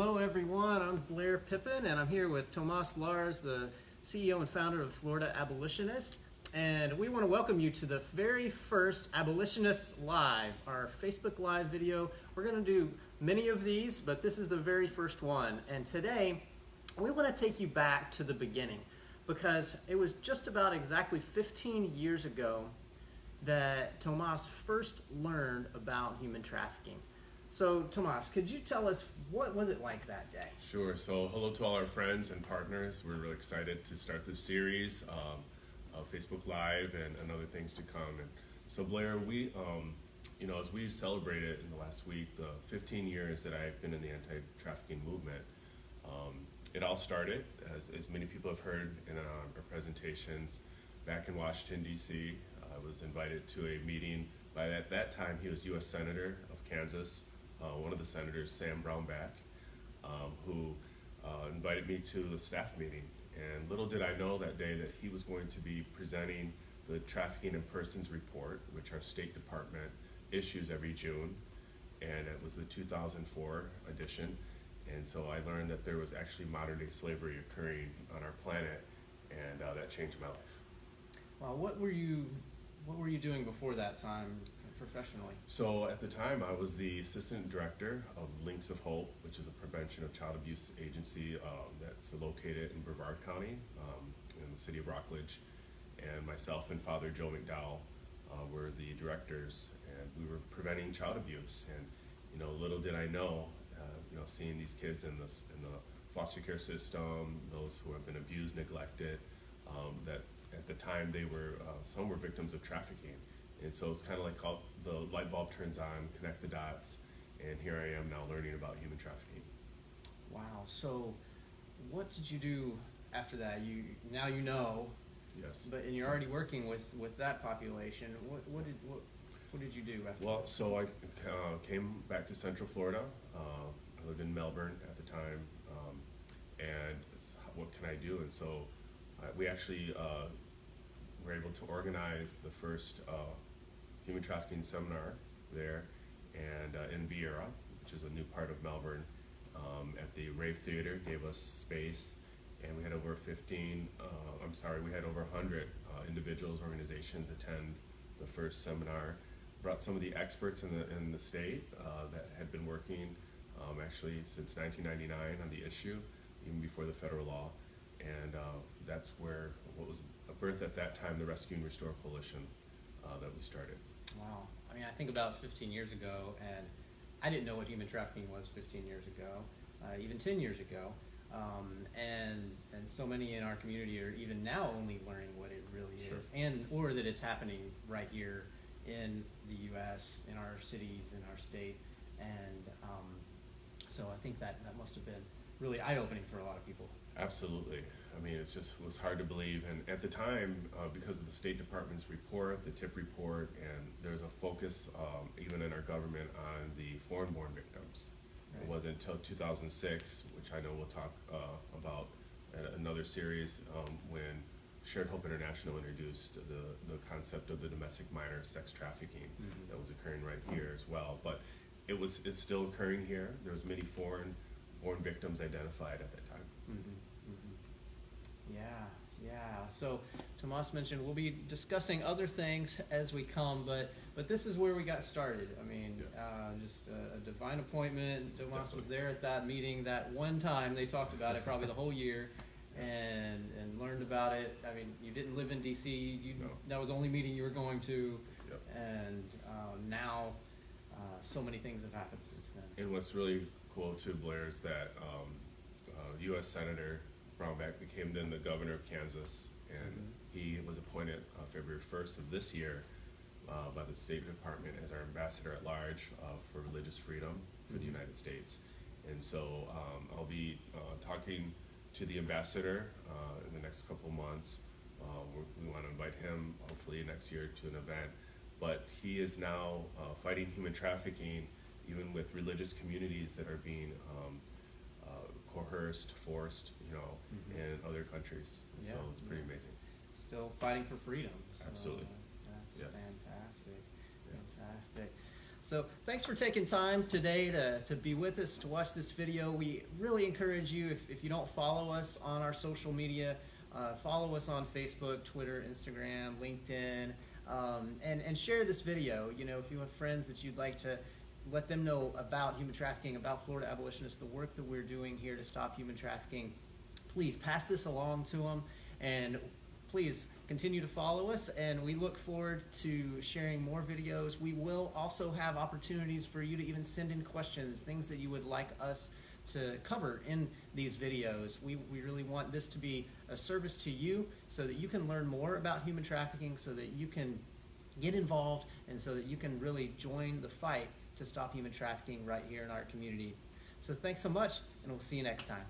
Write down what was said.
Hello everyone, I'm Blair Pippin and I'm here with Tomas Lares, the CEO and founder of Florida Abolitionists. And we want to welcome you to the very first Abolitionists Live, our Facebook Live video. We're going to do many of these, but this is the very first one. And today, we want to take you back to the beginning because it was just about exactly 15 years ago that Tomas first learned about human trafficking. So, Tomas, could you tell us what was it like that day? Sure. So, hello to all our friends and partners. We're really excited to start this series of Facebook Live and other things to come. And so, Blair, we, as we celebrated in the last week the 15 years that I've been in the anti-trafficking movement, it all started, as many people have heard in our presentations, back in Washington, D.C. I was invited to a meeting by, at that time, he was U.S. Senator of Kansas. One of the senators, Sam Brownback, who invited me to the staff meeting. And little did I know that day that he was going to be presenting the Trafficking in Persons report, which our State Department issues every June. And it was the 2004 edition. And so I learned that there was actually modern-day slavery occurring on our planet, and that changed my life. Well, what were you doing before that time professionally? So at the time, I was the assistant director of Links of Hope, which is a prevention of child abuse agency that's located in Brevard County in the city of Rockledge. And myself and Father Joe McDowell were the directors, and we were preventing child abuse. And little did I know, seeing these kids in the foster care system, those who have been abused, neglected, that at the time they were some were victims of trafficking. And so it's kind of like how the light bulb turns on, connect the dots, and here I am now learning about human trafficking. Wow. So what did you do after that? Now you know. Yes. And you're already working with that population. What did you do after Well, that? so I came back to Central Florida. I lived in Melbourne at the time, and what can I do? And so we actually were able to organize the first human trafficking seminar there, and in Vieira, which is a new part of Melbourne, at the Rave Theater, gave us space, and we had over 100 individuals, organizations attend the first seminar. Brought some of the experts in the state that had been working actually since 1999 on the issue, even before the federal law, and that's where what was a birth at that time, the Rescue and Restore Coalition that we started. Wow. I mean, I think about 15 years ago, and I didn't know what human trafficking was 15 years ago, even 10 years ago. And so many in our community are even now only learning what it really is, or that it's happening right here in the U.S., in our cities, in our state. And so I think that must have been really eye-opening for a lot of people. Absolutely. I mean, it was hard to believe. And at the time, because of the State Department's report, the TIP report, and there's a focus even in our government on the foreign-born victims. Right. It wasn't until 2006, which I know we'll talk about in another series, when Shared Hope International introduced the concept of the domestic minor sex trafficking that was occurring right here as well. But it's still occurring here. There was many foreign-born victims identified at that time. Yeah. So Tomas mentioned we'll be discussing other things as we come, but this is where we got started. I mean, just a divine appointment. Tomas was there at that meeting that one time. They talked about it probably the whole year, and learned about it. I mean, you didn't live in D.C. That was the only meeting you were going to, and now so many things have happened since then. And what's really cool too, Blair, is that U.S. Senator Brownback became then the governor of Kansas, and he was appointed February 1st of this year by the State Department as our ambassador at large for religious freedom for the United States. And so I'll be talking to the ambassador in the next couple months. We want to invite him hopefully next year to an event. But he is now fighting human trafficking even with religious communities that are being coerced, forced, in other countries. So it's pretty amazing. Still fighting for freedom. So Absolutely. That's Yes. fantastic. Yeah. Fantastic. So thanks for taking time today to be with us, to watch this video. We really encourage you, if you don't follow us on our social media, follow us on Facebook, Twitter, Instagram, LinkedIn, and share this video. You know, if you have friends that you'd like to let them know about human trafficking, about Florida Abolitionists, the work that we're doing here to stop human trafficking, please pass this along to them, and please continue to follow us, and we look forward to sharing more videos. We will also have opportunities for you to even send in questions, things that you would like us to cover in these videos. We really want this to be a service to you so that you can learn more about human trafficking, so that you can get involved, and so that you can really join the fight to stop human trafficking right here in our community. So thanks so much, and we'll see you next time.